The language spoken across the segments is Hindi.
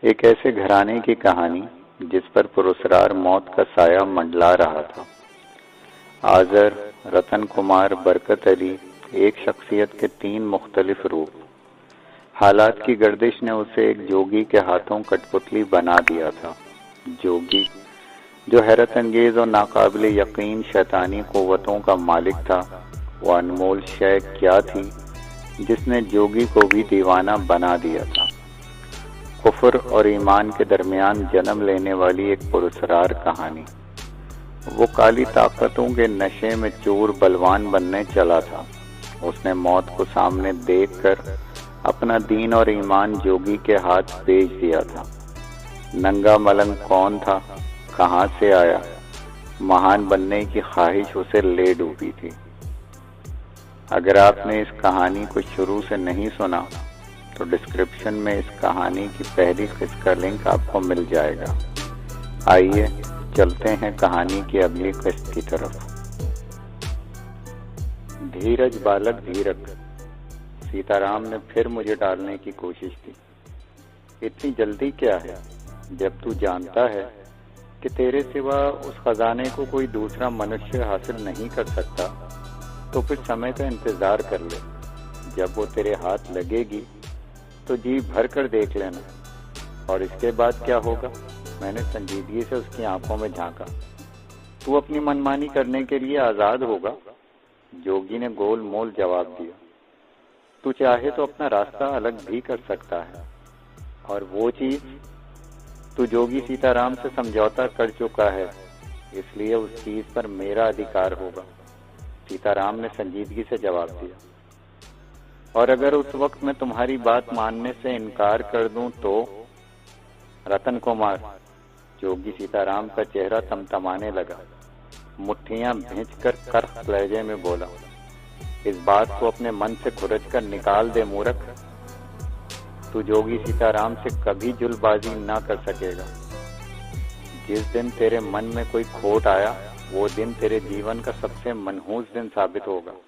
एक ऐसे घराने की कहानी जिस पर पुरस्कार मौत का साया मंडला रहा था। आजर, रतन कुमार, बरकत अली, एक शख्सियत के तीन मुख्तलिफ रूप। हालात की गर्दिश ने उसे एक जोगी के हाथों कठपुतली बना दिया था। जोगी जो हैरत अंगेज और नाकाबिले यकीन शैतानी कुव्वतों का मालिक था, वो अनमोल शय क्या थी जिसने जोगी को भी दीवाना बना दिया था। कुफ्र और ईमान के दरमियान जन्म लेने वाली एक पुरस्कार कहानी। वो काली ताकतों के नशे में चूर बलवान बनने चला था। उसने मौत को सामने देखकर अपना दीन और ईमान जोगी के हाथ बेच दिया था। नंगा मलंग कौन था, कहां से आया, महान बनने की ख्वाहिश उसे ले डूबी थी। अगर आपने इस कहानी को शुरू से नहीं सुना तो डिस्क्रिप्शन में इस कहानी की पहली किस्त का लिंक आपको मिल जाएगा। आइए चलते हैं कहानी की अगली किस्त की तरफ। धीरज बालक धीरज। सीताराम ने फिर मुझे डालने की कोशिश की। इतनी जल्दी क्या है, जब तू जानता है कि तेरे सिवा उस खजाने को कोई दूसरा मनुष्य हासिल नहीं कर सकता, तो फिर समय का इंतजार कर ले। जब वो तेरे हाथ लगेगी तो जी भर कर देख लेना। और इसके बाद क्या होगा? मैंने संजीदगी से उसकी आंखों में झांका। तू अपनी मनमानी करने के लिए आजाद होगा। जोगी ने गोल मोल जवाब दिया। तू चाहे तो अपना रास्ता अलग भी कर सकता है, और वो चीज तू जोगी सीताराम से समझौता कर चुका है, इसलिए उस चीज पर मेरा अधिकार होगा। सीताराम ने संजीदगी से जवाब दिया। और अगर उस वक्त मैं तुम्हारी बात मानने से इनकार कर दूं तो? रतन कुमार। जोगी सीताराम का चेहरा तमतमाने लगा। मुट्ठियां भींचकर कर्क लहजे में बोला, इस बात को अपने मन से खुरच कर निकाल दे मूर्ख। तू जोगी सीताराम से कभी जुल्बाजी ना कर सकेगा। जिस दिन तेरे मन में कोई खोट आया, वो दिन तेरे जीवन का सबसे मनहूस दिन साबित होगा।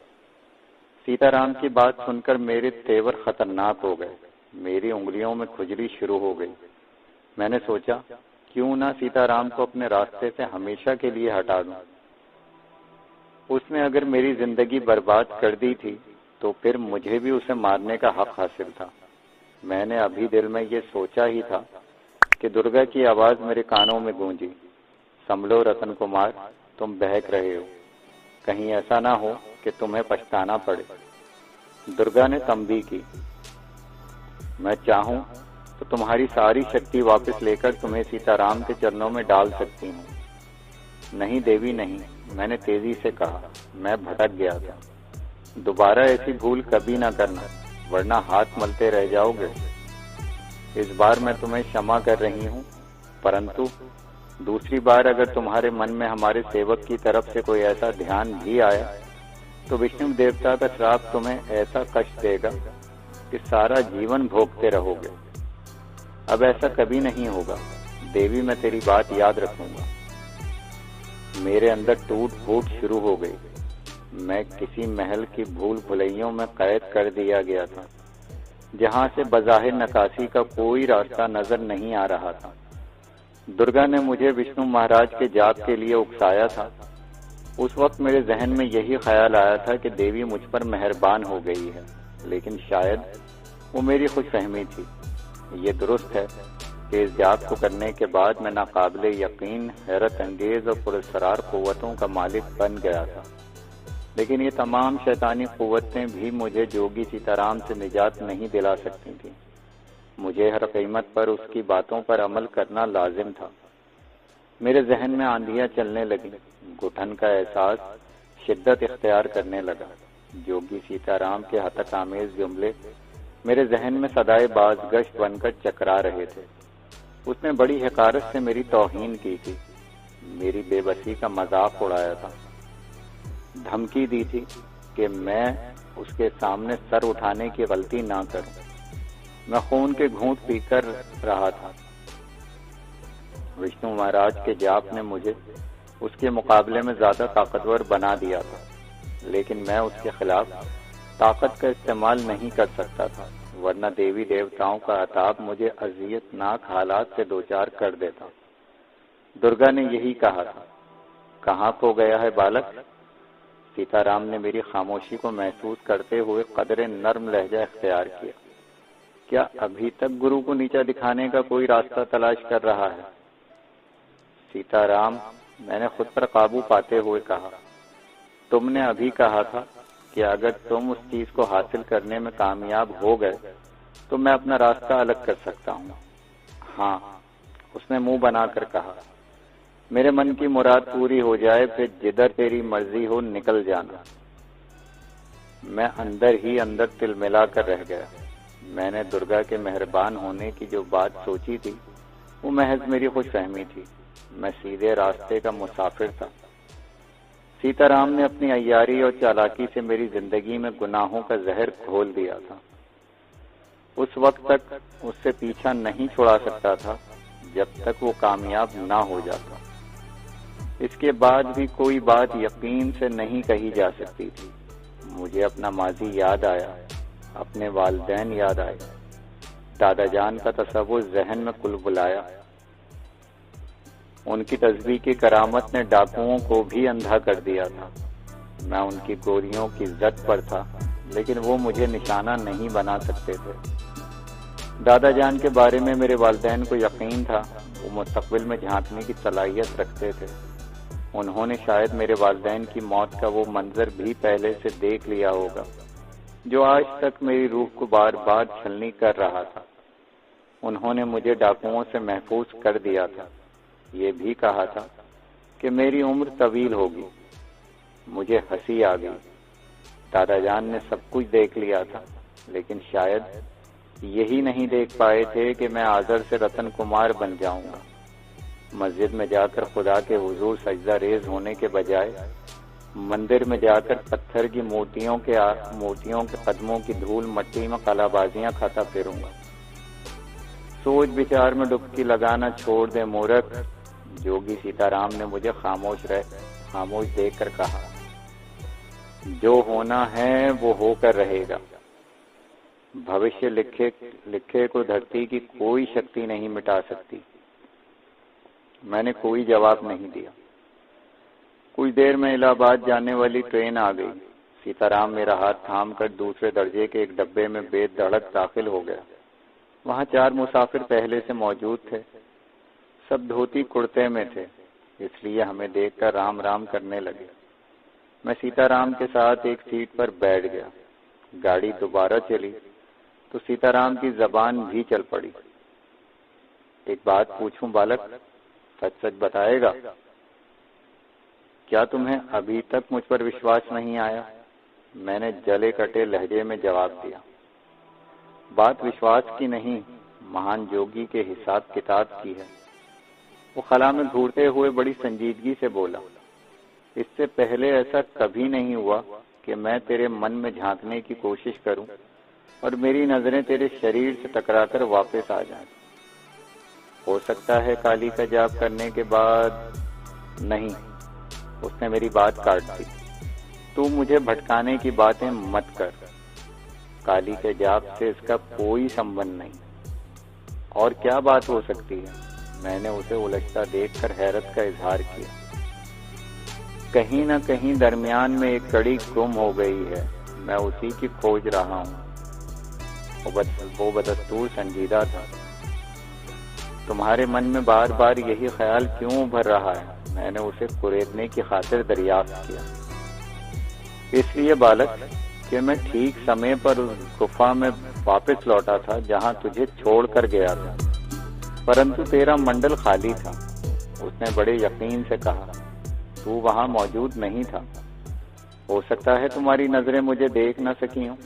सीताराम की बात सुनकर मेरे तेवर खतरनाक हो गए। मेरी उंगलियों में खुजली शुरू हो गई। मैंने सोचा, क्यों ना सीताराम को अपने रास्ते से हमेशा के लिए हटा दूं। उसने अगर मेरी जिंदगी बर्बाद कर दी थी तो फिर मुझे भी उसे मारने का हक हासिल था। मैंने अभी दिल में ये सोचा ही था कि दुर्गा की आवाज मेरे कानों में गूंजी, संभलो रतन कुमार, तुम बहक रहे हो, कहीं ऐसा ना हो कि तुम्हें पछताना पड़े। दुर्गा ने तंबी की। मैं चाहूं तो तुम्हारी सारी शक्ति वापस लेकर तुम्हें सीताराम के चरणों में डाल सकती हूँ। नहीं देवी नहीं, मैंने तेजी से कहा। मैं भटक गया था। दोबारा ऐसी भूल कभी ना करना, वरना हाथ मलते रह जाओगे। इस बार मैं तुम्हें क्षमा कर रही हूँ, परंतु दूसरी बार अगर तुम्हारे मन में हमारे सेवक की तरफ से कोई ऐसा ध्यान भी आया तो विष्णु देवता का श्राप तुम्हें ऐसा कष्ट देगा कि सारा जीवन भोगते रहोगे। अब ऐसा कभी नहीं होगा देवी, मैं तेरी बात याद रखूंगा। मेरे अंदर टूट फूट शुरू हो गई। मैं किसी महल की भूल भुलैयों में कैद कर दिया गया था, जहां से बज़ाहिर नकासी का कोई रास्ता नजर नहीं आ रहा था। दुर्गा ने मुझे विष्णु महाराज के जाप के लिए उकसाया था। उस वक्त मेरे जहन में यही ख्याल आया था कि देवी मुझ पर मेहरबान हो गई है, लेकिन शायद वो मेरी खुशफहमी थी। ये दुरुस्त है कि इस जाप को करने के बाद मैं नाकाबिले यकीन, हैरत अंगेज और पुरस्कार कुव्वतों का मालिक बन गया था, लेकिन ये तमाम शैतानी कुव्वतें भी मुझे जोगी सीताराम से निजात नहीं दिला सकती थी। मुझे हर कीमत पर उसकी बातों पर अमल करना लाजिम था। मेरे जहन में आंधियां चलने लगी। घुटन का एहसास शिद्दत इख्तियार करने लगा। जोगी सीताराम के हतक आमेज जुमले मेरे जहन में सदाए बाज़गश्त बनकर चकरा रहे थे। उसने बड़ी हकारत से मेरी तौहीन की थी, मेरी बेबसी का मजाक उड़ाया था, धमकी दी थी कि मैं उसके सामने सर उठाने की गलती ना करूं। मैं खून के घूंट पीकर रहा था। विष्णु महाराज के जाप ने मुझे उसके मुकाबले में ज्यादा ताकतवर बना दिया था, लेकिन मैं उसके खिलाफ ताकत का इस्तेमाल नहीं कर सकता था। वरना देवी देवताओं का अताप मुझे अजियतनाक हालात से दो चार कर देता। दुर्गा ने यही कहा था। कहाँ खो गया है बालक? सीताराम ने मेरी खामोशी को महसूस करते हुए कदरे नर्म लहजा इख्तियार किया। क्या अभी तक गुरु को नीचा दिखाने का कोई रास्ता तलाश कर रहा है? सीताराम, मैंने खुद पर काबू पाते हुए कहा, तुमने अभी कहा था कि अगर तुम उस चीज को हासिल करने में कामयाब हो गए तो मैं अपना रास्ता अलग कर सकता हूँ। हाँ, उसने मुंह बनाकर कहा, मेरे मन की मुराद पूरी हो जाए फिर जिधर तेरी मर्जी हो निकल जाना। मैं अंदर ही अंदर तिलमिला कर रह गया। मैंने दुर्गा के मेहरबान होने की जो बात सोची थी वो महज मेरी खुशफहमी थी। मैं सीधे रास्ते का मुसाफिर था। सीताराम ने अपनी अय्यारी और चालाकी से मेरी जिंदगी में गुनाहों का जहर घोल दिया था। उस वक्त तक उससे पीछा नहीं छुड़ा सकता था जब तक वो कामयाब ना हो जाता। इसके बाद भी कोई बात यकीन से नहीं कही जा सकती थी। मुझे अपना माजी याद आया, अपने वालिदैन याद आए। दादा जान का तस्वुर जहन में कुलबुलाया। उनकी तस्बीह की करामत ने डाकुओं को भी अंधा कर दिया था। मैं उनकी गोलियों की जद पर था, लेकिन वो मुझे निशाना नहीं बना सकते थे। दादा जान के बारे में मेरे वालिदैन को यकीन था, वो मुस्तकबिल में झांकने की सलाहियत रखते थे। उन्होंने शायद मेरे वालिदैन की मौत का वो मंजर भी पहले से देख लिया होगा, जो आज तक मेरी रूह को बार बार छलनी कर रहा था। उन्होंने मुझे डाकुओं से महफूज कर दिया था। ये भी कहा था कि मेरी उम्र तवील होगी। मुझे हंसी आ गई। दादा जान ने सब कुछ देख लिया था, लेकिन शायद यही नहीं देख पाए थे कि मैं आजर से रतन कुमार बन जाऊंगा। मस्जिद में जाकर खुदा के हुजूर सजदा रेज होने के बजाय मंदिर में जाकर पत्थर की मूर्तियों के कदमों की धूल मट्टी में कलाबाजियां खाता फिरूंगा। सोच विचार में डुबकी लगाना छोड़ दे मूर्ख, जोगी सीताराम ने मुझे खामोश देखकर कहा। जो होना है वो होकर रहेगा। भविष्य लिखे को धरती की कोई शक्ति नहीं मिटा सकती। मैंने कोई जवाब नहीं दिया। कुछ देर में इलाहाबाद जाने वाली ट्रेन आ गई। सीताराम मेरा हाथ थामकर दूसरे दर्जे के एक डब्बे में बेधड़क दाखिल हो गया। वहां 4 मुसाफिर पहले से मौजूद थे। सब धोती कुर्ते में थे, इसलिए हमें देखकर राम राम करने लगे। मैं सीताराम के साथ एक सीट पर बैठ गया। गाड़ी दोबारा चली तो सीताराम की जबान भी चल पड़ी। एक बात पूछूं बालक, सच सच बताएगा? क्या तुम्हें अभी तक मुझ पर विश्वास नहीं आया? मैंने जले कटे लहजे में जवाब दिया। बात विश्वास की नहीं, महान जोगी के हिसाब किताब की है। वो खला में घूरते हुए बड़ी संजीदगी से बोला, इससे पहले ऐसा कभी नहीं हुआ कि मैं तेरे मन में झांकने की कोशिश करूं और मेरी नजरें तेरे शरीर से टकराकर वापस आ जाएं। हो सकता है काली का जाप करने के बाद। नहीं, उसने मेरी बात काट दी। तू मुझे भटकाने की बातें मत कर। काली के जाप से इसका कोई संबंध नहीं। और क्या बात हो सकती है? मैंने उसे उलझता देखकर हैरत का इजहार किया। कहीं न कहीं दरमियान में एक कड़ी गुम हो गई है, मैं उसी की खोज रहा हूँ। वो बदस्तूर संजीदा था। तुम्हारे मन में बार बार यही ख्याल क्यों उभर रहा है? मैंने उसे कुरेदने की खातिर दरियाफ्त किया। इसलिए बालक कि मैं ठीक समय पर उस गुफा में वापस लौटा था जहां तुझे छोड़कर गया था, परंतु तेरा मंडल खाली था। उसने बड़े यकीन से कहा, तू वहां मौजूद नहीं था। हो सकता है तुम्हारी नजरें मुझे देख न सकी हों।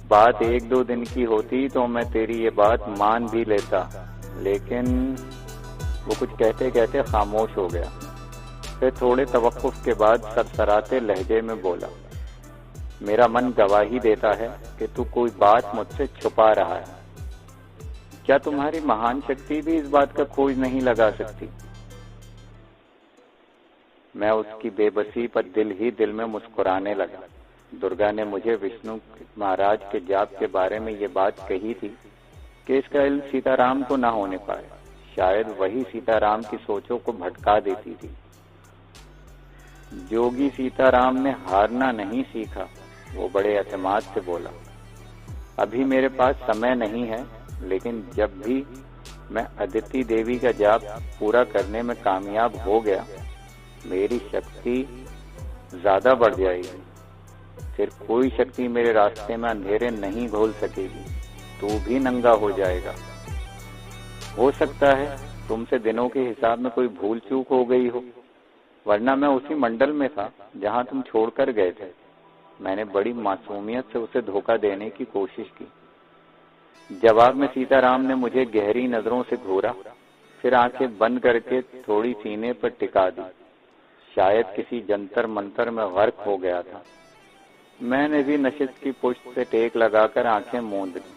बात 1-2 दिन की होती तो मैं तेरी ये बात मान भी लेता, लेकिन वो कुछ कहते कहते खामोश हो गया। फिर थोड़े तवक्कुफ के बाद सरसराते लहजे में बोला, मेरा मन गवाही देता है कि तू कोई बात मुझसे छुपा रहा है। क्या तुम्हारी महान शक्ति भी इस बात का खोज नहीं लगा सकती? मैं उसकी बेबसी पर दिल ही दिल में मुस्कुराने लगा। दुर्गा ने मुझे विष्णु महाराज के जाप के बारे में ये बात कही थी कि इसका इल्म सीताराम को ना होने पाए। शायद वही सीताराम की सोचों को भटका देती थी। जोगी सीताराम ने हारना नहीं सीखा। वो बड़े एतमाद से बोला, अभी मेरे पास समय नहीं है, लेकिन जब भी मैं अदिति देवी का जाप पूरा करने में कामयाब हो गया, मेरी शक्ति ज्यादा बढ़ जाएगी। फिर कोई शक्ति मेरे रास्ते में अंधेरे नहीं घोल सकेगी। तू भी नंगा हो जाएगा। हो सकता है तुमसे दिनों के हिसाब में कोई भूल चूक हो गई हो, वरना मैं उसी मंडल में था जहां तुम छोड़कर गए थे। मैंने बड़ी मासूमियत से उसे धोखा देने की कोशिश की। जवाब में सीताराम ने मुझे गहरी नजरों से घूरा, फिर आंखें बंद करके थोड़ी सीने पर टिका दी। शायद किसी जंतर मंतर में गर्क हो गया था। मैंने भी नशिश की पुष्ट से टेक लगाकर आंखें मूंद ली।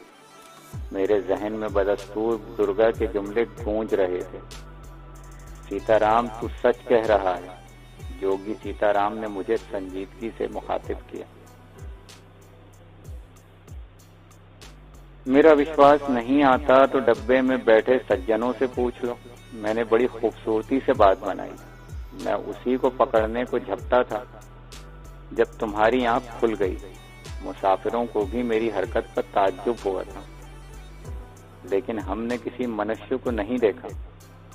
मेरे जहन में बदस्तूर दुर्गा के जुमले गूंज रहे थे, सीताराम तू सच कह रहा है। जोगी सीताराम ने मुझे संजीदगी से मुखातिब किया। मेरा विश्वास नहीं आता तो डब्बे में बैठे सज्जनों से पूछ लो। मैंने बड़ी खूबसूरती से बात बनाई। मैं उसी को पकड़ने को झपटा था जब तुम्हारी आंख खुल गई। मुसाफिरों को भी मेरी हरकत पर ताज्जुब हुआ था, लेकिन हमने किसी मनुष्य को नहीं देखा।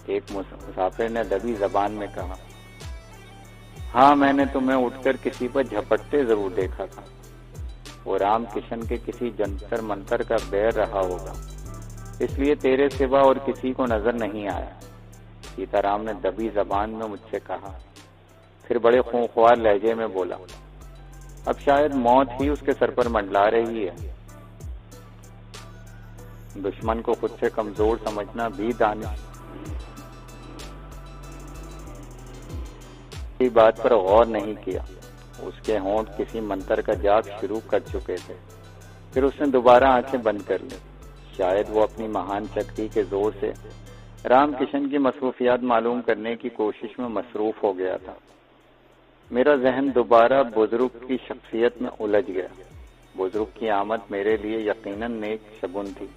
एक मुसाफिर ने दबी जबान में कहा, हाँ मैंने तुम्हें उठकर किसी पर झपटते जरूर देखा था। वो राम किशन के किसी जंतर मंतर का बैर रहा होगा, इसलिए तेरे सिवा और किसी को नजर नहीं आया। सीताराम ने दबी जबान में मुझसे कहा, फिर बड़े खूंखार लहजे में बोला, अब शायद मौत ही उसके सर पर मंडला रही है। दुश्मन को खुद से कमजोर समझना भी दानिश की बात पर गौर नहीं किया। उसके होंठ किसी मंत्र का जाप शुरू कर चुके थे। फिर उसने दोबारा आंखें बंद कर ली। शायद वो अपनी महान शक्ति के जोर से राम किशन की मसरूफियात मालूम करने की कोशिश में मसरूफ हो गया था। मेरा जहन दोबारा बुजुर्ग की शख्सियत में उलझ गया। बुजुर्ग की आमद मेरे लिए यकीनन नेक शगुन थी।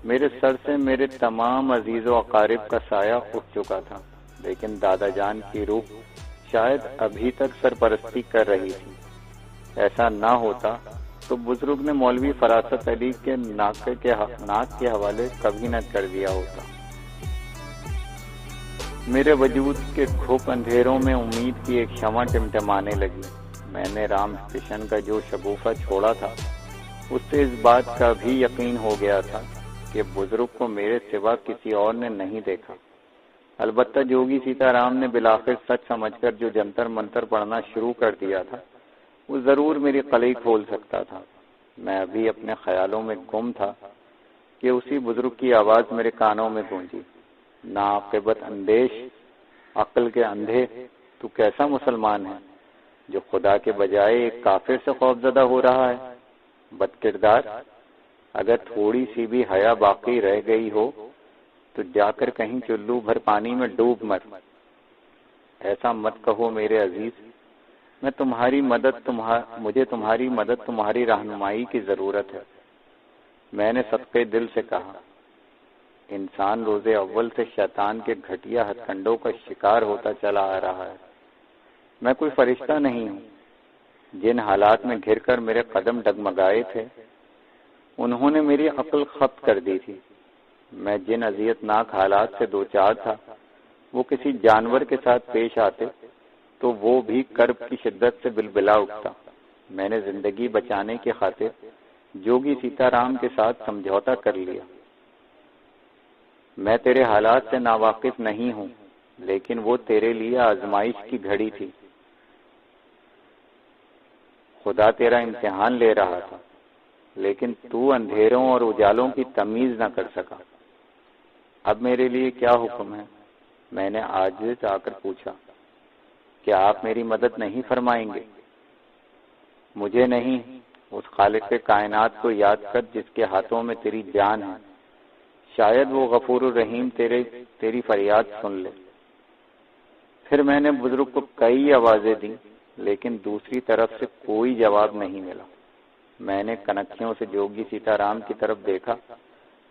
मेरे सर से मेरे तमाम अजीज व अकारिब का साया उठ चुका था, लेकिन दादा जान की रूह शायद अभी तक सरपरस्ती कर रही थी। ऐसा ना होता तो बुजुर्ग ने मौलवी फरासत अली के नाक के हवाले कभी न कर दिया होता। मेरे वजूद के घुप अंधेरों में उम्मीद की एक शमा टिमटिमाने लगी। मैंने राम किशन का जो शगुफा छोड़ा था, उससे इस बात का भी यकीन हो गया था कि बुजुर्ग को मेरे सिवा किसी और ने नहीं देखा। अलबत्ता जोगी सीताराम ने बिलाखिर सच समझकर जो जंतर मंतर पढ़ना शुरू कर दिया था, वो जरूर मेरी कलई खोल सकता था। मैं अभी अपने ख्यालों में गुम था कि उसी बुजुर्ग की आवाज मेरे कानों में गूंजी, नाक़िबत अंदेश, अक्ल के अंधे, तू कैसा मुसलमान है जो खुदा के बजाय एक काफिर से खौफजदा हो रहा है। बदकिरदार, अगर थोड़ी सी भी हया बाकी रह गई हो तो जाकर कहीं चुल्लू भर पानी में डूब मर। ऐसा मत कहो मेरे अजीज, मुझे तुम्हारी मदद तुम्हारी रहनुमाई की जरूरत है। मैंने सदके दिल से कहा, इंसान रोजे अव्वल से शैतान के घटिया हथकंडों का शिकार होता चला आ रहा है। मैं कोई फरिश्ता नहीं हूँ। जिन हालात में घिरकर मेरे कदम डगमगाए थे, उन्होंने मेरी अक्ल खत्म कर दी थी। मैं जिन अजियतनाक हालात से दो चार था, वो किसी जानवर के साथ पेश आते तो वो भी कर्ब की शिद्दत से बिलबिला उठता। मैंने जिंदगी बचाने की खातिर जोगी सीताराम के साथ समझौता कर लिया। मैं तेरे हालात से नावाकिफ नहीं हूँ, लेकिन वो तेरे लिए आजमाइश की घड़ी थी। खुदा तेरा इम्तिहान ले रहा था, लेकिन तू अंधेरों और उजालों की तमीज न कर सका। अब मेरे लिए क्या हुक्म है? मैंने आजिज़ आकर पूछा। क्या आप मेरी मदद नहीं फरमाएंगे? मुझे नहीं, उस खालिक कायनात को याद कर जिसके हाथों में तेरी जान है। शायद वो गफूर रहीम तेरी फरियाद सुन ले। फिर मैंने बुजुर्ग को कई आवाजें दी, लेकिन दूसरी तरफ से कोई जवाब नहीं मिला। मैंने कनखियों से जोगी सीताराम की तरफ देखा,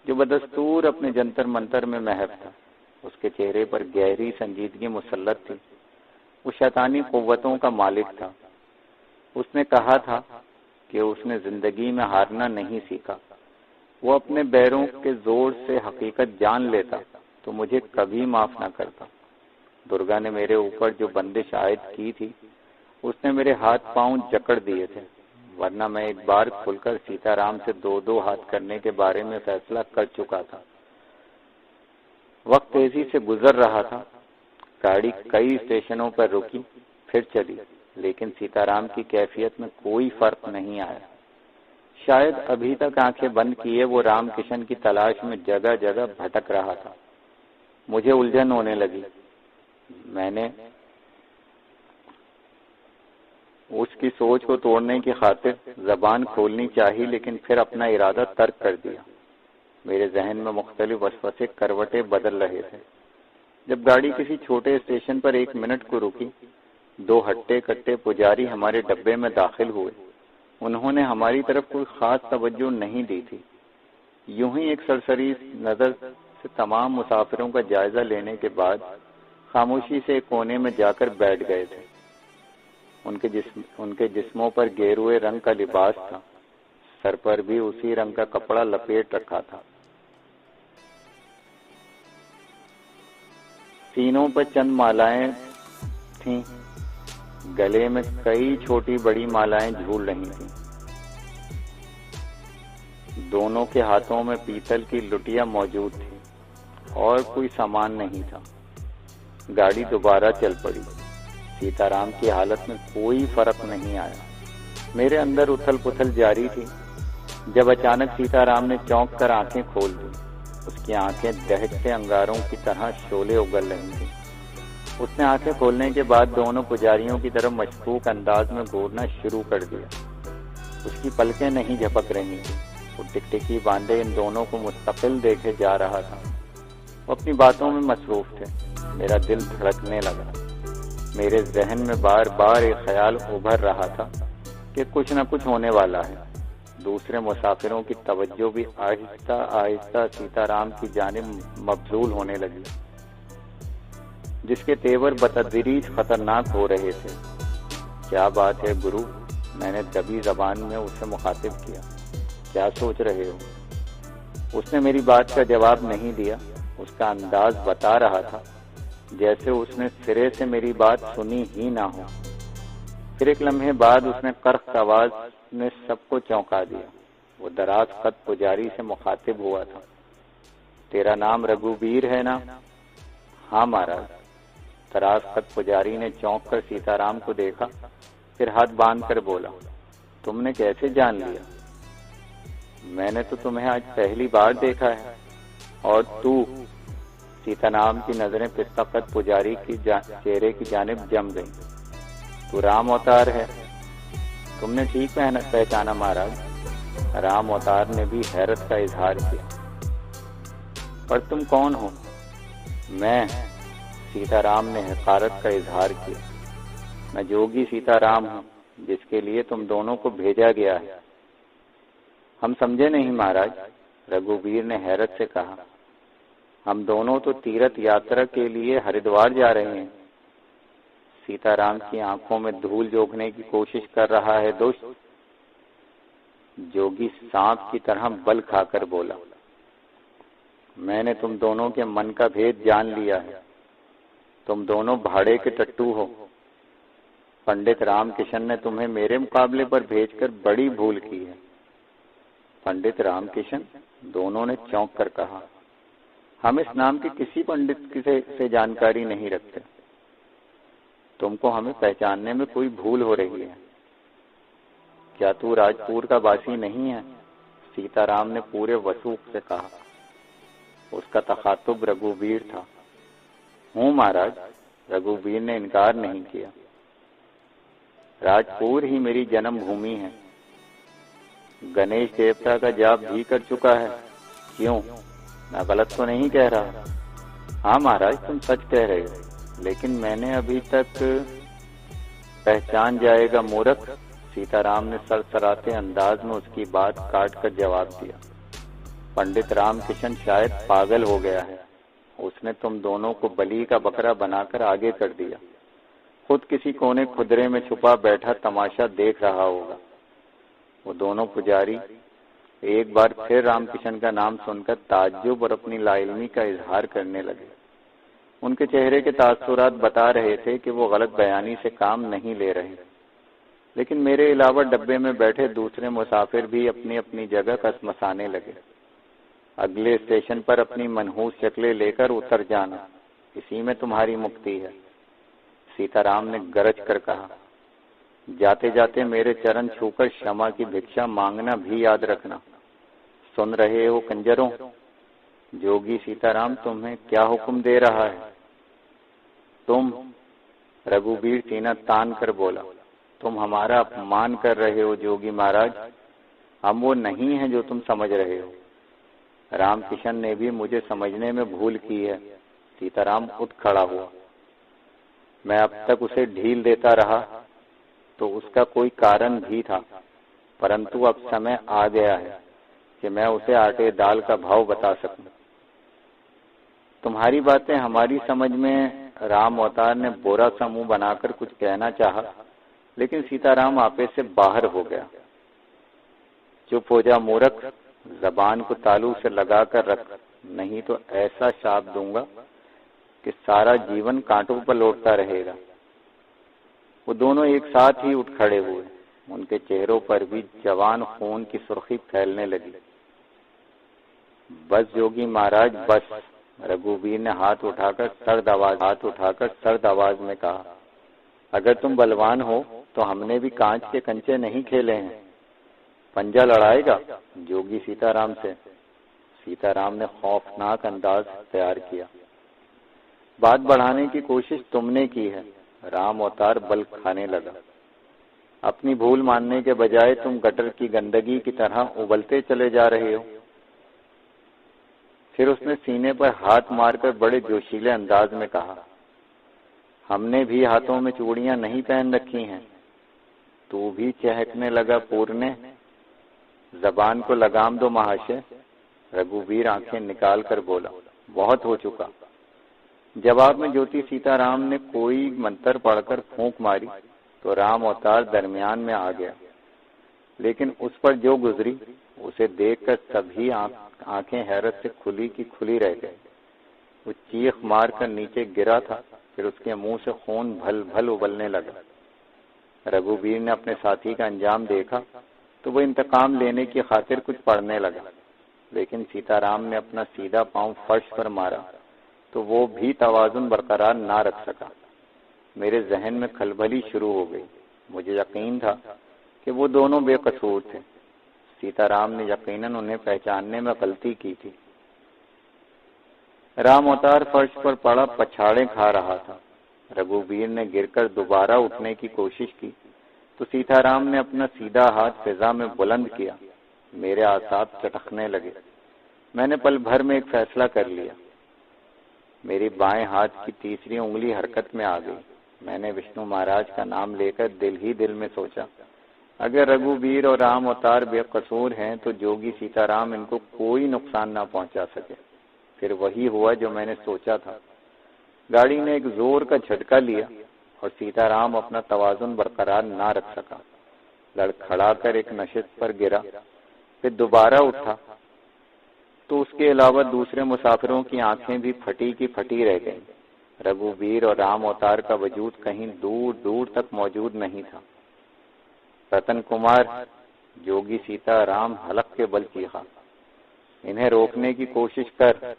जो बदस्तूर अपने जंतर मंतर में महव था। उसके चेहरे पर गहरी संजीदगी मुसल्लत थी। वो शैतानी कुव्वतों का मालिक था। उसने कहा था कि उसने जिंदगी में हारना नहीं सीखा। वो अपने बैरों के जोर से हकीकत जान लेता तो मुझे कभी माफ न करता। दुर्गा ने मेरे ऊपर जो बंदिश आयद की थी, उसने मेरे हाथ पांव जकड़ दिए थे, वरना मैं एक बार खुलकर सीताराम से दो दो हाथ करने के बारे में फैसला कर चुका था। वक्त तेजी से गुजर रहा था। गाड़ी कई स्टेशनों पर रुकी, फिर चली, लेकिन सीताराम की कैफियत में कोई फर्क नहीं आया। शायद अभी तक आंखें बंद किए वो रामकिशन की तलाश में जगह जगह भटक रहा था। मुझे उलझन होने लगी। मैंने उसकी सोच को तोड़ने की खातिर जबान खोलनी चाहिए, लेकिन फिर अपना इरादा तर्क कर दिया। मेरे जहन में मुख्तलिफ वसवसे करवटें बदल रहे थे। जब गाड़ी किसी छोटे स्टेशन पर 1 मिनट को रुकी, 2 हट्टे कट्टे पुजारी हमारे डब्बे में दाखिल हुए। उन्होंने हमारी तरफ कोई खास तवज्जो नहीं दी थी। यूं ही एक सरसरी नजर से तमाम मुसाफिरों का जायजा लेने के बाद खामोशी से एक कोने में जाकर बैठ गए थे। उनके जिस्मों पर गेरुए रंग का लिबास था। सर पर भी उसी रंग का कपड़ा लपेट रखा था। सीनों पर चंद मालाएं थीं। गले में कई छोटी बड़ी मालाएं झूल रही थीं। दोनों के हाथों में पीतल की लुटिया मौजूद थी और कोई सामान नहीं था। गाड़ी दोबारा चल पड़ी। सीताराम की हालत में कोई फर्क नहीं आया। मेरे अंदर उथल पुथल जारी थी, जब अचानक सीताराम ने चौंक कर आंखें खोल दी। उसकी आंखें दहकते अंगारों की तरह शोले उगल रही थी। उसने आंखें खोलने के बाद दोनों पुजारियों की तरफ मशकूक अंदाज में घूरना शुरू कर दिया। उसकी पलकें नहीं झपक रही थी। वो टिकटिकी बांधे इन दोनों को मुस्तकिल देखे जा रहा था। वो अपनी बातों में मसरूफ थे। मेरा दिल धड़कने लगा। मेरे जहन में बार बार एक ख्याल उभर रहा था कि कुछ न कुछ होने वाला है। दूसरे मुसाफिरों की तवज्जो भी आहिस्ता आहिस्ता सीताराम की जानिब मबजूल होने लगी, जिसके तेवर बतदरीज खतरनाक हो रहे थे। क्या बात है गुरु? मैंने दबी जबान में उसे मुखातिब किया। क्या सोच रहे हो? उसने मेरी बात का जवाब नहीं दिया। उसका अंदाज बता रहा था जैसे उसने सिरे से मेरी बात सुनी ही ना हो। फिर एक लम्हे बाद उसने कर्क आवाज में सबको चौंका दिया। वो दराज कद पुजारी से मुखातिब हुआ था। तेरा नाम रघुवीर है ना? हाँ महाराज। दराज कद पुजारी ने चौंक कर सीताराम को देखा, फिर हाथ बांध कर बोला, तुमने कैसे जान लिया? मैंने तो तुम्हें आज पहली बार देखा है। और तू? सीताराम की नजरें पिस्ता कद पुजारी की चेहरे की जानिब जम गईं। तू राम अवतार है। तुमने ठीक पहचाना महाराज। राम अवतार ने भी हैरत का इजहार किया। पर तुम कौन हो? मैं, सीताराम ने हकारत का इजहार किया। मैं जोगी सीताराम हूँ, जिसके लिए तुम दोनों को भेजा गया है। हम समझे नहीं महाराज, रघुवीर ने हैरत से कहा। हम दोनों तो तीर्थ यात्रा के लिए हरिद्वार जा रहे हैं। सीताराम की आंखों में धूल झोंकने की कोशिश कर रहा है दोस्त। जोगी सांप की तरह बल खाकर बोला, मैंने तुम दोनों के मन का भेद जान लिया है। तुम दोनों भाड़े के टट्टू हो। पंडित रामकिशन ने तुम्हें मेरे मुकाबले पर भेजकर बड़ी भूल की है। पंडित रामकिशन? दोनों ने चौंक कर कहा। हम इस नाम के किसी पंडित से जानकारी नहीं रखते। तुमको हमें पहचानने में कोई भूल हो रही है। क्या तू राजपुर का वासी नहीं है? सीताराम ने पूरे वसूख से कहा। उसका तखातुब रघुवीर था। हूँ महाराज, रघुवीर ने इनकार नहीं किया। राजपुर ही मेरी जन्मभूमि है। गणेश देवता का जाप भी कर चुका है। क्यों, मैं गलत तो नहीं कह रहा? हाँ महाराज, तुम सच कह रहे हो, लेकिन मैंने अभी तक पहचान जाएगा मूर्ख, सीताराम ने सरसराते अंदाज में उसकी बात काट कर जवाब दिया। पंडित रामकिशन शायद पागल हो गया है। उसने तुम दोनों को बलि का बकरा बनाकर आगे कर दिया। खुद किसी कोने खुदरे में छुपा बैठा तमाशा देख रहा होगा। वो दोनों पुजारी एक बार फिर रामकिशन का नाम सुनकर ताज्जुब और अपनी लाइल्मी का इजहार करने लगे। उनके चेहरे के तासुरात बता रहे थे कि वो गलत बयानी से काम नहीं ले रहे। लेकिन मेरे अलावा डब्बे में बैठे दूसरे मुसाफिर भी अपनी अपनी जगह कसमसाने लगे। अगले स्टेशन पर अपनी मनहूस शक्लें लेकर उतर जाना, इसी में तुम्हारी मुक्ति है, सीताराम ने गरज कर कहा। जाते जाते मेरे चरण छूकर क्षमा की भिक्षा मांगना भी याद रखना। सुन रहे हो कंजरों, जोगी सीताराम तुम्हें क्या हुक्म दे रहा है? तुम, रघुवीर सीना तान कर बोला, तुम हमारा अपमान कर रहे हो जोगी महाराज। हम वो नहीं हैं जो तुम समझ रहे हो। रामकिशन ने भी मुझे समझने में भूल की है। सीताराम उठ खड़ा हुआ। मैं अब तक उसे ढील देता रहा तो उसका कोई कारण भी था, परंतु अब समय आ गया है कि मैं उसे आटे दाल का भाव बता सकूं। तुम्हारी बातें हमारी समझ में, राम अवतार ने बोरा सा मुंह बनाकर कुछ कहना चाहा, लेकिन सीताराम आपे से बाहर हो गया। चुप हो जा मूर्ख, जबान को तालू से लगा कर रख, नहीं तो ऐसा शाप दूंगा कि सारा जीवन कांटों पर लौटता रहेगा। वो दोनों एक साथ ही उठ खड़े हुए। उनके चेहरों पर भी जवान खून की सुर्खी फैलने लगी। बस जोगी महाराज बस, रघुवीर ने हाथ उठाकर सर्द आवाज में कहा। अगर तुम बलवान हो तो हमने भी कांच के कंचे नहीं खेले हैं। पंजा लड़ाएगा जोगी सीताराम से? सीताराम ने खौफनाक अंदाज तैयार किया। बात बढ़ाने की कोशिश तुमने की है। राम अवतार बल खाने लगा। अपनी भूल मानने के बजाय तुम गटर की गंदगी की तरह उबलते चले जा रहे हो। फिर उसने सीने पर हाथ मारकर बड़े जोशीले अंदाज में कहा, हमने भी हाथों में चूड़ियां नहीं पहन रखी हैं। तू भी चहकने लगा पूर्णे, जबान को लगाम दो महाशय। रघुवीर आंखें निकाल कर बोला, बहुत हो चुका। जवाब में ज्योति सीताराम ने कोई मंत्र पढ़कर फूंक मारी तो राम अवतार दरमियान में आ गया। लेकिन उस पर जो गुजरी उसे देखकर सभी आंखें हैरत से खुली की खुली रह गई। वो चीख मार कर नीचे गिरा था, फिर उसके मुंह से खून भल भल उबलने लगा। रघुवीर ने अपने साथी का अंजाम देखा तो वो इंतकाम लेने की खातिर कुछ पढ़ने लगा, लेकिन सीताराम ने अपना सीधा पांव फर्श पर मारा तो वो भी तवाजुन बरकरार ना रख सका। मेरे जहन में खलबली शुरू हो गई। मुझे यकीन था कि वो दोनों बेकसूर थे। सीताराम ने यकीनन उन्हें पहचानने में गलती की थी। राम अवतार फर्श पर पड़ा पछाड़े खा रहा था। रघुवीर ने गिरकर दोबारा उठने की कोशिश की तो सीताराम ने अपना सीधा हाथ फिजा में बुलंद किया। मेरे आसाब चटकने लगे। मैंने पल भर में एक फैसला कर लिया। मेरी बाएं हाथ की तीसरी उंगली हरकत में आ गई। मैंने विष्णु महाराज का नाम लेकर दिल ही दिल में सोचा, अगर रघुवीर और राम अवतार बेकसूर हैं तो जोगी सीताराम इनको कोई नुकसान ना पहुंचा सके। फिर वही हुआ जो मैंने सोचा था। गाड़ी ने एक जोर का झटका लिया और सीताराम अपना तवाजुन बरकरार ना रख सका। लड़खड़ाकर एक नशिस्त पर गिरा, फिर दोबारा उठा तो उसके अलावा दूसरे मुसाफिरों की आंखें भी फटी की फटी रह गईं। रघुवीर और राम अवतार का वजूद कहीं दूर दूर तक मौजूद नहीं था। रतन कुमार, जोगी सीताराम हलक के बल चीखा, इन्हें रोकने की कोशिश कर,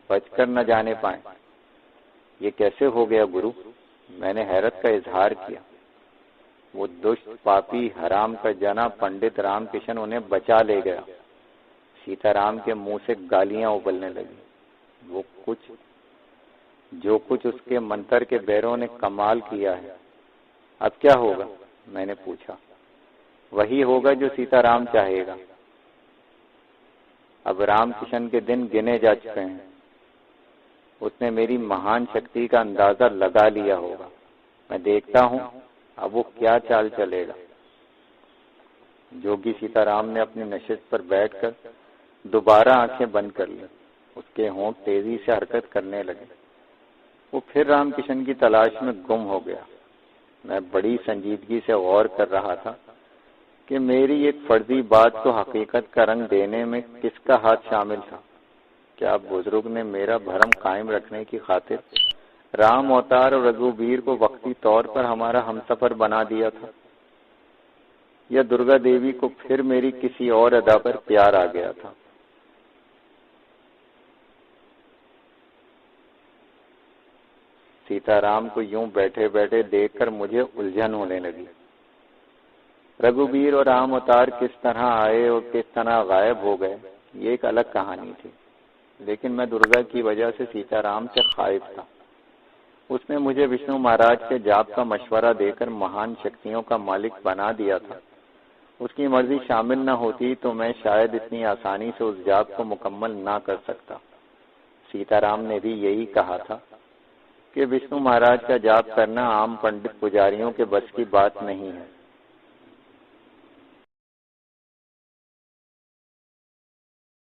बचकर न जाने पाए। ये कैसे हो गया गुरु? मैंने हैरत का इजहार किया। वो दुष्ट पापी हराम का जना पंडित रामकिशन उन्हें बचा ले गया। सीताराम के मुंह से गालियां उबलने लगी। वो जो कुछ उसके मंत्र के बैरों ने कमाल किया है, अब क्या होगा? मैंने पूछा। वही होगा जो सीताराम चाहेगा। अब रामकिशन के दिन गिने जा चुके हैं। उसने मेरी महान शक्ति का अंदाजा लगा लिया होगा। मैं देखता हूँ अब वो क्या चाल चलेगा। जोगी सीताराम ने अपनी नशिस्त पर बैठकर दोबारा आंखें बंद कर ली। उसके होंठ तेजी से हरकत करने लगे। वो फिर रामकिशन की तलाश में गुम हो गया। मैं बड़ी संजीदगी से गौर कर रहा था कि मेरी एक फर्जी बात को हकीकत का रंग देने में किसका हाथ शामिल था। क्या बुजुर्ग ने मेरा भरम कायम रखने की खातिर राम अवतार और रघुवीर को वक्ती तौर पर हमारा हमसफर बना दिया था, या दुर्गा देवी को फिर मेरी किसी और अदा पर प्यार आ गया था। सीताराम को यूं बैठे बैठे देखकर मुझे उलझन होने लगी। रघुवीर और राम अवतार किस तरह आए और किस तरह गायब हो गए, ये एक अलग कहानी थी। लेकिन मैं दुर्गा की वजह से सीताराम से खाइफ था। उसने मुझे विष्णु महाराज के जाप का मशवरा देकर महान शक्तियों का मालिक बना दिया था। उसकी मर्जी शामिल न होती तो मैं शायद इतनी आसानी से उस जाप को मुकम्मल ना कर सकता। सीताराम ने भी यही कहा था कि विष्णु महाराज का जाप करना आम पंडित पुजारियों के बस की बात नहीं है।